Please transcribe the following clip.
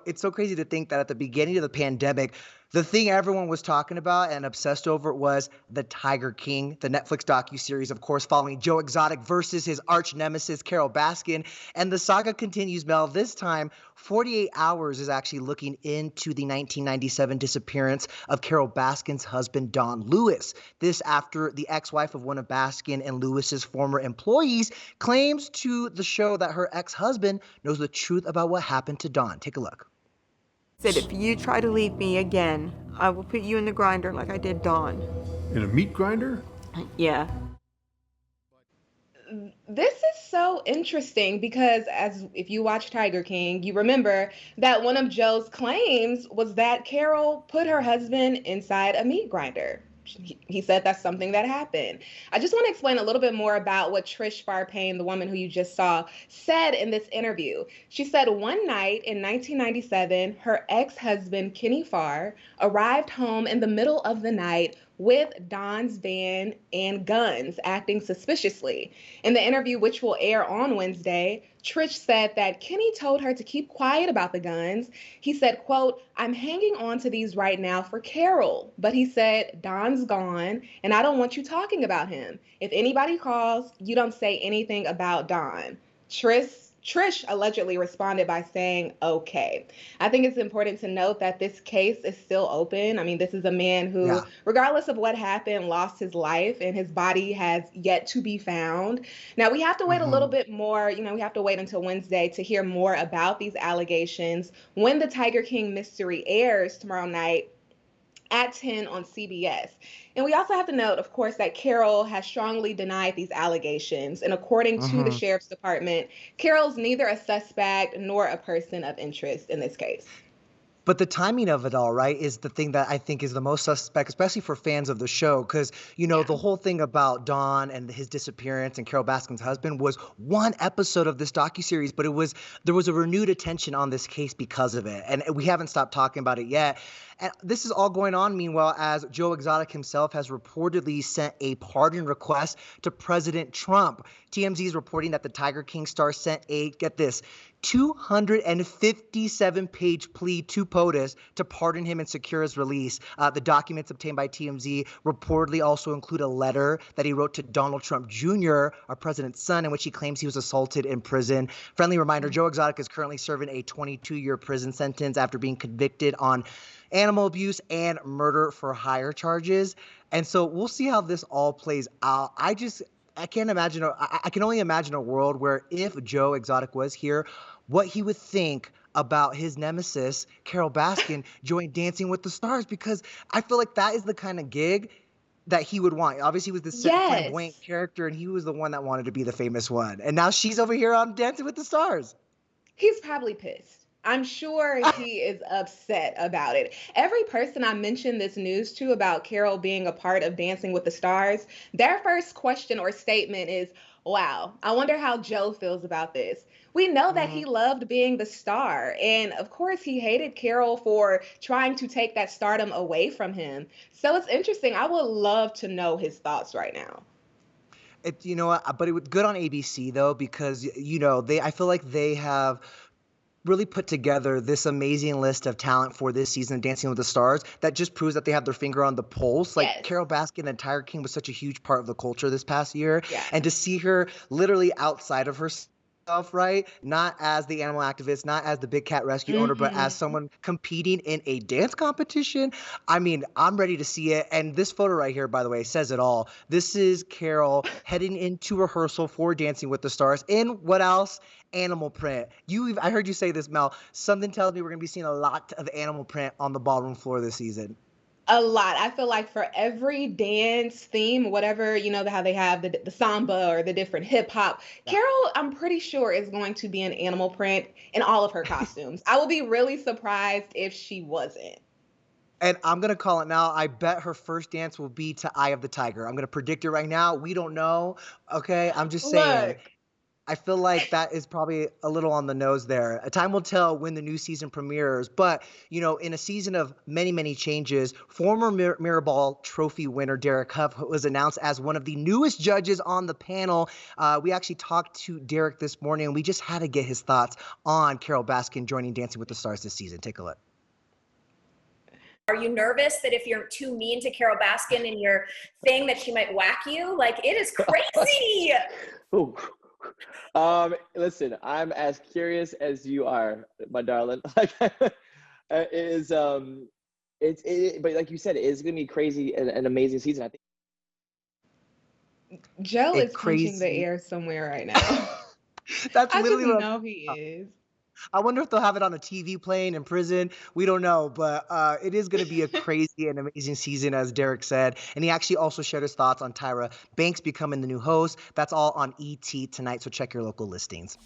it's so crazy to think that at the beginning of the pandemic, the thing everyone was talking about and obsessed over was The Tiger King, the Netflix docuseries, of course, following Joe Exotic versus his arch nemesis, Carole Baskin. And the saga continues, Mel. This time, 48 Hours is actually looking into the 1997 disappearance of Carole Baskin's husband, Don Lewis. This after the ex-wife of one of Baskin and Lewis's former employees claims to the show that her ex-husband knows the truth about what happened to Don. Take a look. Said, if you try to leave me again, I will put you in the grinder like I did Dawn. In a meat grinder? Yeah. This is so interesting because as if you watch Tiger King, you remember that one of Joe's claims was that Carole put her husband inside a meat grinder. He said that's something that happened. I just want to explain a little bit more about what Trish Farpain, the woman who you just saw, said in this interview. She said one night in 1997, her ex-husband, Kenny Farr, arrived home in the middle of the night with Don's van and guns, acting suspiciously. In the interview, which will air on Wednesday, Trish said that Kenny told her to keep quiet about the guns. He said, quote, "I'm hanging on to these right now for Carole." But he said, "Don's gone, and I don't want you talking about him. If anybody calls, you don't say anything about Don." Trish allegedly responded by saying, "Okay." I think it's important to note that this case is still open. I mean, this is a man who, regardless of what happened, lost his life and his body has yet to be found. Now, we have to wait a little bit more. We have to wait until Wednesday to hear more about these allegations when the Tiger King mystery airs tomorrow night at 10 on CBS. And we also have to note, of course, that Carole has strongly denied these allegations. And according to the sheriff's department, Carole's neither a suspect nor a person of interest in this case. But the timing of it all, right, is the thing that I think is the most suspect, especially for fans of the show, because, the whole thing about Don and his disappearance and Carole Baskin's husband was one episode of this docuseries, but there was a renewed attention on this case because of it, and we haven't stopped talking about it yet. And this is all going on, meanwhile, as Joe Exotic himself has reportedly sent a pardon request to President Trump. TMZ is reporting that the Tiger King star sent a, get this, 257-page plea to POTUS to pardon him and secure his release. The documents obtained by TMZ reportedly also include a letter that he wrote to Donald Trump Jr., our president's son, in which he claims he was assaulted in prison. Friendly reminder, Joe Exotic is currently serving a 22-year prison sentence after being convicted on animal abuse and murder for hire charges. And so we'll see how this all plays out. I can't imagine. I can only imagine a world where if Joe Exotic was here, what he would think about his nemesis, Carole Baskin, join Dancing with the Stars, because I feel like that is the kind of gig that he would want. Obviously, he was this flamboyant character, and he was the one that wanted to be the famous one. And now she's over here on Dancing with the Stars. He's probably pissed. I'm sure he is upset about it. Every person I mentioned this news to about Carole being a part of Dancing with the Stars, their first question or statement is, "Wow, I wonder how Joe feels about this." We know that he loved being the star. And of course, he hated Carole for trying to take that stardom away from him. So it's interesting. I would love to know his thoughts right now. But it was good on ABC, though, because, I feel like they have really put together this amazing list of talent for this season of Dancing with the Stars that just proves that they have their finger on the pulse. Like Carole Baskin and Tiger King was such a huge part of the culture this past year. And to see her literally outside of herself, right? Not as the animal activist, not as the big cat rescue owner, but as someone competing in a dance competition. I mean, I'm ready to see it. And this photo right here, by the way, says it all. This is Carole heading into rehearsal for Dancing with the Stars in what else? Animal print. I heard you say this, Mel. Something tells me we're going to be seeing a lot of animal print on the ballroom floor this season. A lot. I feel like for every dance theme, whatever, how they have the samba or the different hip hop, Carole, I'm pretty sure, is going to be an animal print in all of her costumes. I will be really surprised if she wasn't. And I'm going to call it now. I bet her first dance will be to Eye of the Tiger. I'm going to predict it right now. We don't know. Okay. I'm just saying. Look, I feel like that is probably a little on the nose there. Time will tell when the new season premieres, but in a season of many, many changes, former Mirrorball Trophy winner Derek Huff was announced as one of the newest judges on the panel. We actually talked to Derek this morning, and we just had to get his thoughts on Carole Baskin joining Dancing with the Stars this season. Take a look. Are you nervous that if you're too mean to Carole Baskin and you're saying that she might whack you? Like, it is crazy. Ooh. Listen, I'm as curious as you are, my darling. Like, but like you said, it is gonna be crazy and an amazing season. I think Joe is crazy. punching the air somewhere right now. That's I literally just what know he is. I wonder if they'll have it on a TV playing in prison. We don't know, but it is going to be a crazy and amazing season, as Derek said. And he actually also shared his thoughts on Tyra Banks becoming the new host. That's all on ET tonight, so check your local listings.